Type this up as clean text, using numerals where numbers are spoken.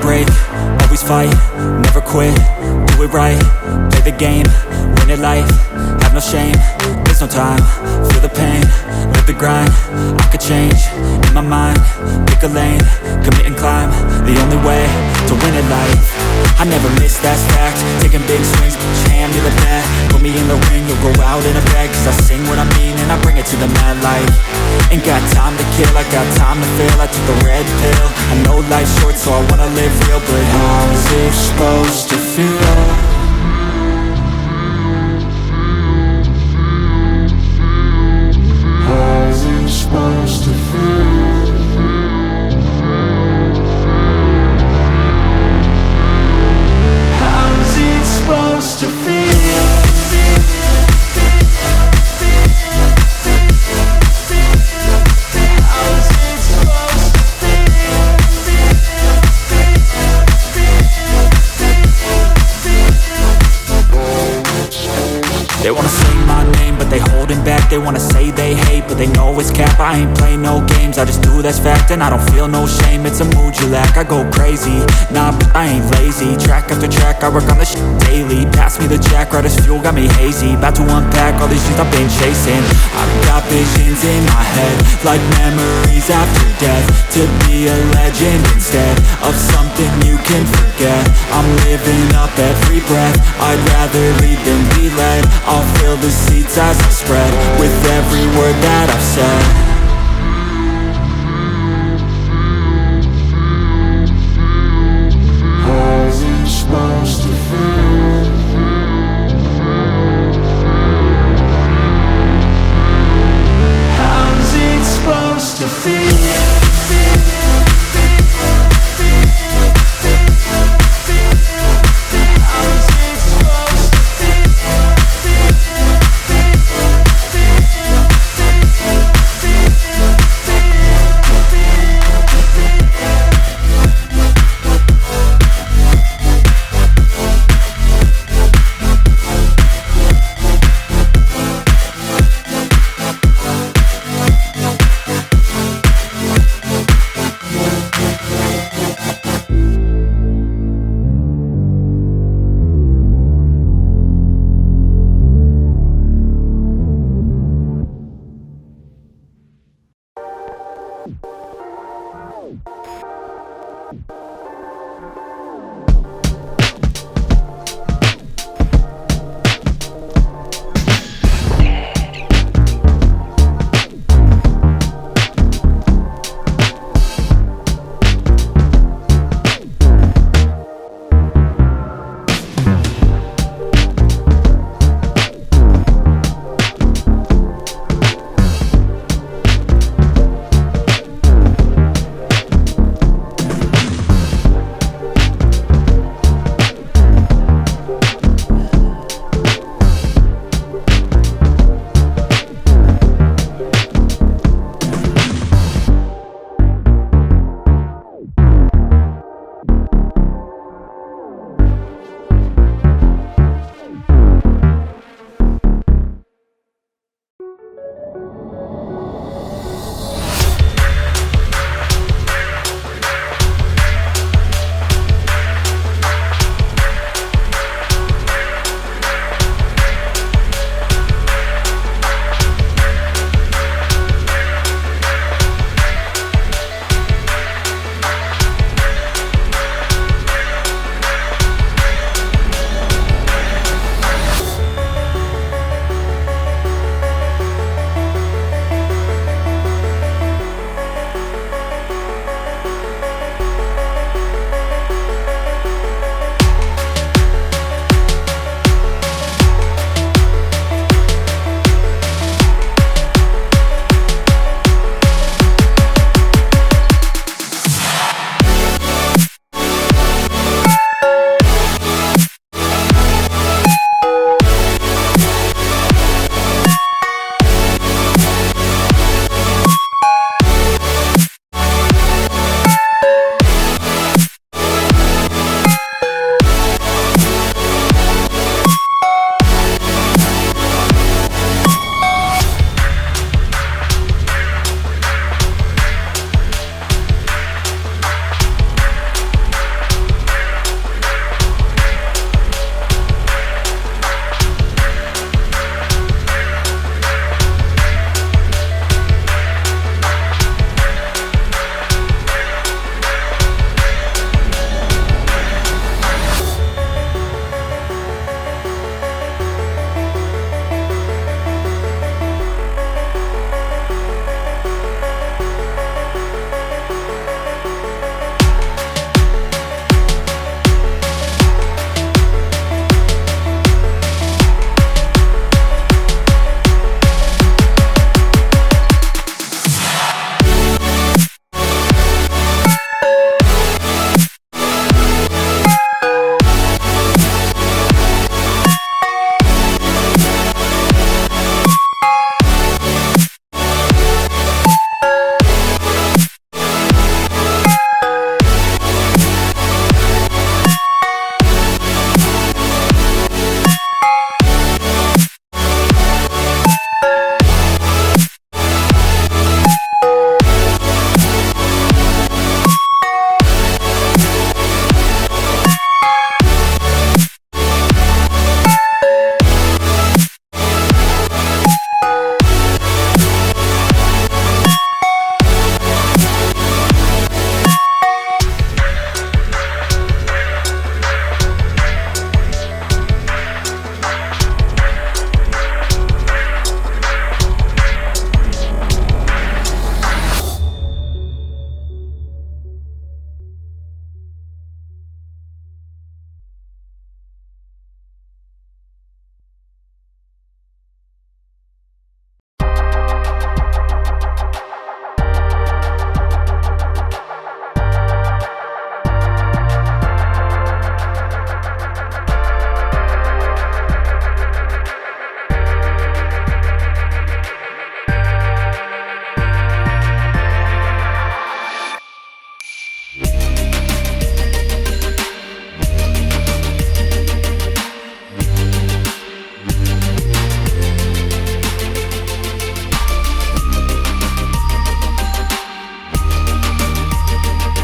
break, always fight, never quit, do it right, play the game, win it life, have no shame, there's no time, feel the pain, live the grind, I could change, in my mind, pick a lane, commit and climb, the only way to win at life. I never miss, that's fact, taking big swings, put your hand to the bat, put me in the ring, you'll go out in a bag, cause I sing what I mean and I bring it to the mad light. Ain't got time to kill, I got time to feel, I took the red pill, I know life's short so I wanna live real, but how's it supposed to feel? How's it supposed to feel? How's it supposed to feel? They wanna say my name, but they holding back. They wanna say they hate, but they know it's cap. I ain't play no games, I just do that's fact. And I don't feel no shame, it's a mood you lack. I go crazy, nah, but I ain't lazy. Track after track, I work on this shit daily. Pass me the jack, right as fuel, got me hazy. About to unpack all these things I've been chasing. I've got visions in my head, like memories after death. To be a legend instead of something you can forget. I'm living up every breath, I'd rather lead than be led. I'll fill the seats as I spread with every word that I've said. How's it supposed to feel? How's it supposed to feel?